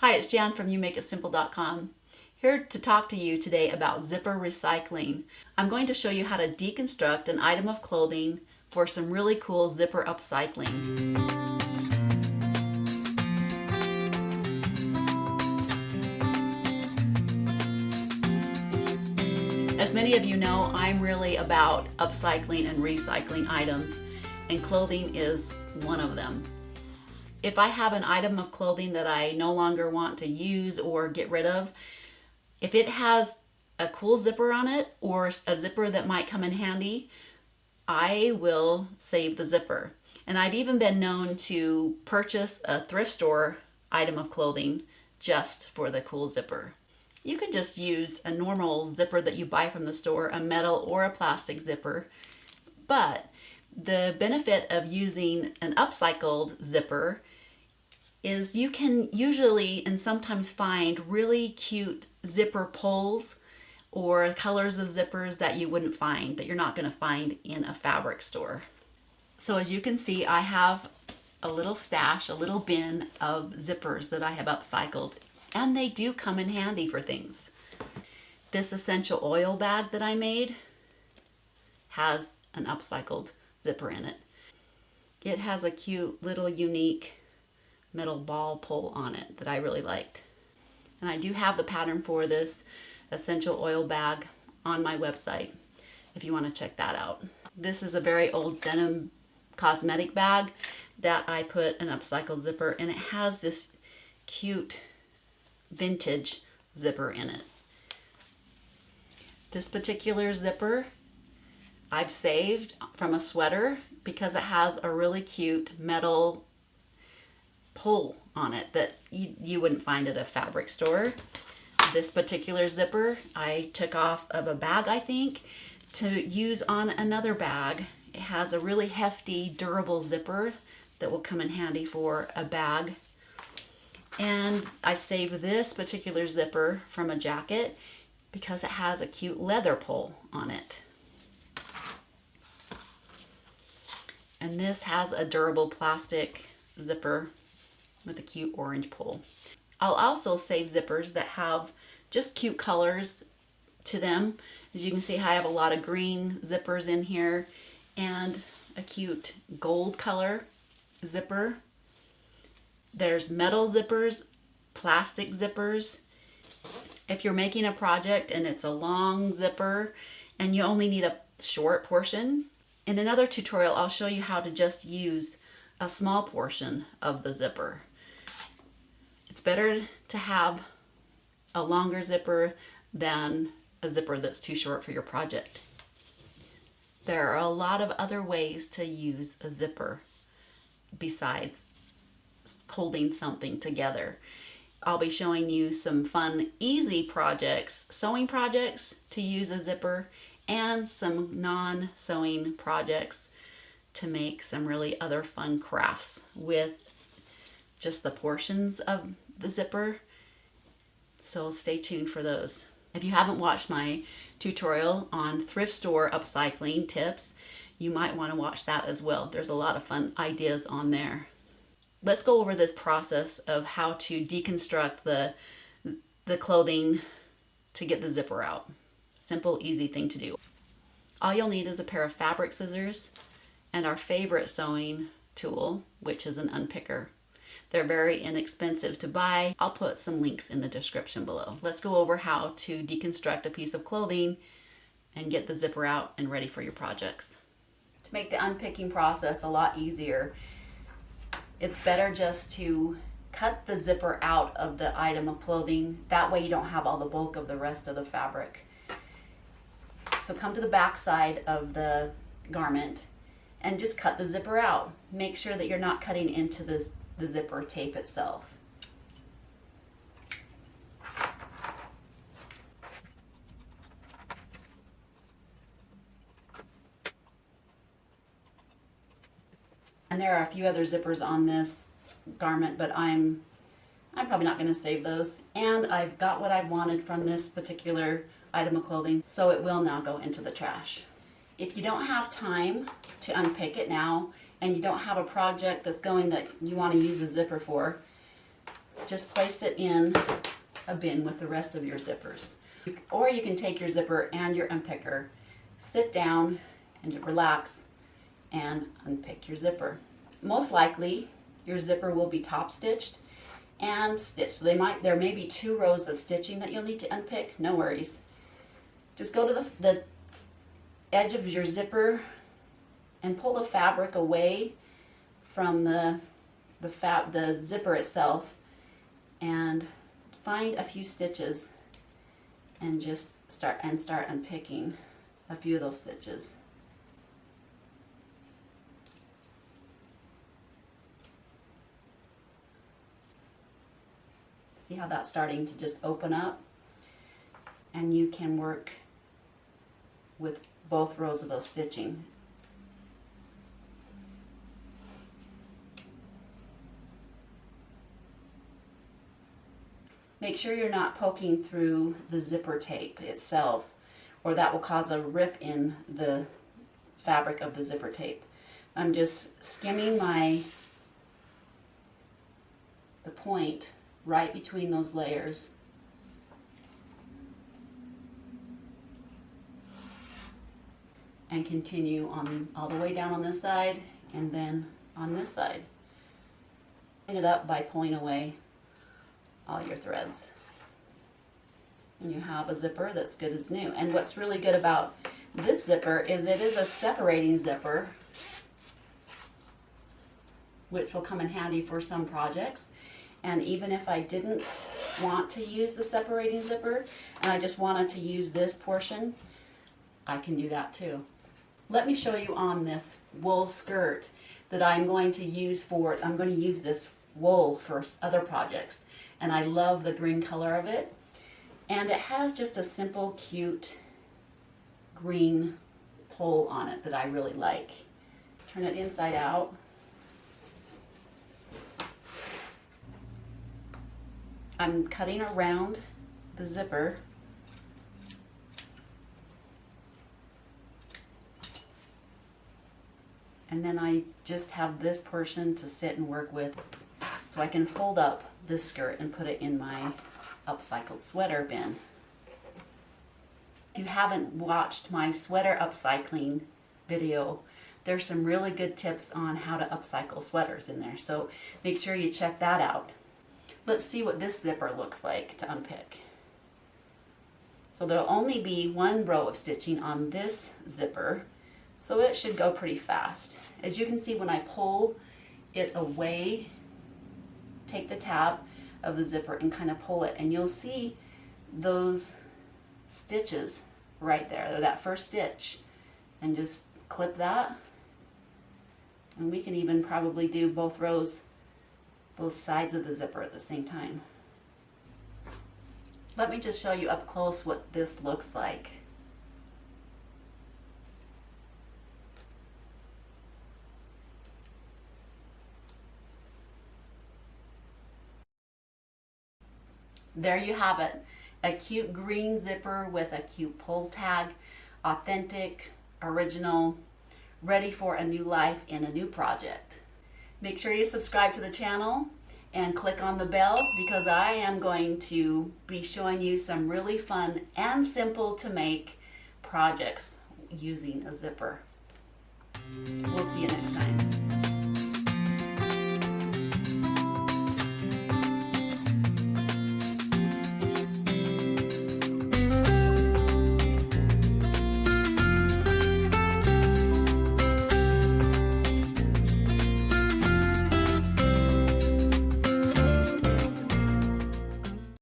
Hi, it's Jan from YouMakeItSimple.com. Here to talk to you today about zipper recycling. I'm going to show you how to deconstruct an item of clothing for some really cool zipper upcycling. As many of you know, I'm really about upcycling and recycling items, and clothing is one of them. If I have an item of clothing that I no longer want to use or get rid of, if it has a cool zipper on it or a zipper that might come in handy, I will save the zipper. And I've even been known to purchase a thrift store item of clothing just for the cool zipper. You can just use a normal zipper that you buy from the store, a metal or a plastic zipper, but the benefit of using an upcycled zipper is you can usually and sometimes find really cute zipper pulls or colors of zippers that you wouldn't find, that you're not going to find in a fabric store. So as you can see, I have a little stash, a little bin of zippers that I have upcycled, and they do come in handy for things. This essential oil bag that I made has an upcycled zipper in it. It has a cute little unique metal ball pull on it that I really liked. And I do have the pattern for this essential oil bag on my website if you want to check that out. This is a very old denim cosmetic bag that I put an upcycled zipper, and it has this cute vintage zipper in it. This particular zipper I've saved from a sweater because it has a really cute metal pull on it that you wouldn't find at a fabric store. This particular zipper I took off of a bag, I think, to use on another bag. It has a really hefty, durable zipper that will come in handy for a bag. And I saved this particular zipper from a jacket because it has a cute leather pull on it. And this has a durable plastic zipper with a cute orange pull. I'll also save zippers that have just cute colors to them. As you can see, I have a lot of green zippers in here and a cute gold color zipper. There's metal zippers, plastic zippers. If you're making a project and it's a long zipper and you only need a short portion, in another tutorial I'll show you how to just use a small portion of the zipper. It's better to have a longer zipper than a zipper that's too short for your project. There are a lot of other ways to use a zipper besides holding something together. I'll be showing you some fun, easy projects, sewing projects to use a zipper, and some non-sewing projects to make some really other fun crafts with just the portions of the zipper. So stay tuned for those. If you haven't watched my tutorial on thrift store upcycling tips, you might want to watch that as well. There's a lot of fun ideas on there. Let's go over this process of how to deconstruct the clothing to get the zipper out. Simple, easy thing to do. All you'll need is a pair of fabric scissors and our favorite sewing tool, which is an unpicker. They're very inexpensive to buy. I'll put some links in the description below. Let's go over how to deconstruct a piece of clothing and get the zipper out and ready for your projects. To make the unpicking process a lot easier, it's better just to cut the zipper out of the item of clothing. That way you don't have all the bulk of the rest of the fabric. So come to the back side of the garment and just cut the zipper out. Make sure that you're not cutting into the zipper tape itself. And there are a few other zippers on this garment, but I'm probably not going to save those. And I've got what I wanted from this particular item of clothing, so it will now go into the trash. If you don't have time to unpick it now, and you don't have a project that's going that you want to use a zipper for, just place it in a bin with the rest of your zippers. Or you can take your zipper and your unpicker, sit down and relax and unpick your zipper. Most likely your zipper will be top stitched and stitched. So there may be 2 rows of stitching that you'll need to unpick. No worries. Just go to the edge of your zipper and pull the fabric away from the zipper itself and find a few stitches and just start unpicking a few of those stitches. See how that's starting to just open up? And you can work with both rows of those stitching. Make sure you're not poking through the zipper tape itself, or that will cause a rip in the fabric of the zipper tape. I'm just skimming the point right between those layers. And continue on all the way down on this side and then on this side. Clean it up by pulling away all your threads. And you have a zipper that's good as new. And what's really good about this zipper is it is a separating zipper, which will come in handy for some projects. And even if I didn't want to use the separating zipper and I just wanted to use this portion, I can do that too. Let me show you on this wool skirt that I'm going to use this wool for other projects. And I love the green color of it. And it has just a simple, cute green pole on it that I really like. Turn it inside out. I'm cutting around the zipper. And then I just have this portion to sit and work with. So I can fold up this skirt and put it in my upcycled sweater bin. If you haven't watched my sweater upcycling video, there's some really good tips on how to upcycle sweaters in there. So make sure you check that out. Let's see what this zipper looks like to unpick. So there'll only be 1 row of stitching on this zipper, so it should go pretty fast. As you can see, when I pull it away, take the tab of the zipper and kind of pull it, and you'll see those stitches right there, or that first stitch, and just clip that. And we can even probably do both rows, both sides of the zipper at the same time. Let me just show you up close what this looks like. There you have it, a cute green zipper with a cute pull tag, authentic, original, ready for a new life in a new project. Make sure you subscribe to the channel and click on the bell, because I am going to be showing you some really fun and simple to make projects using a zipper. We'll see you next time.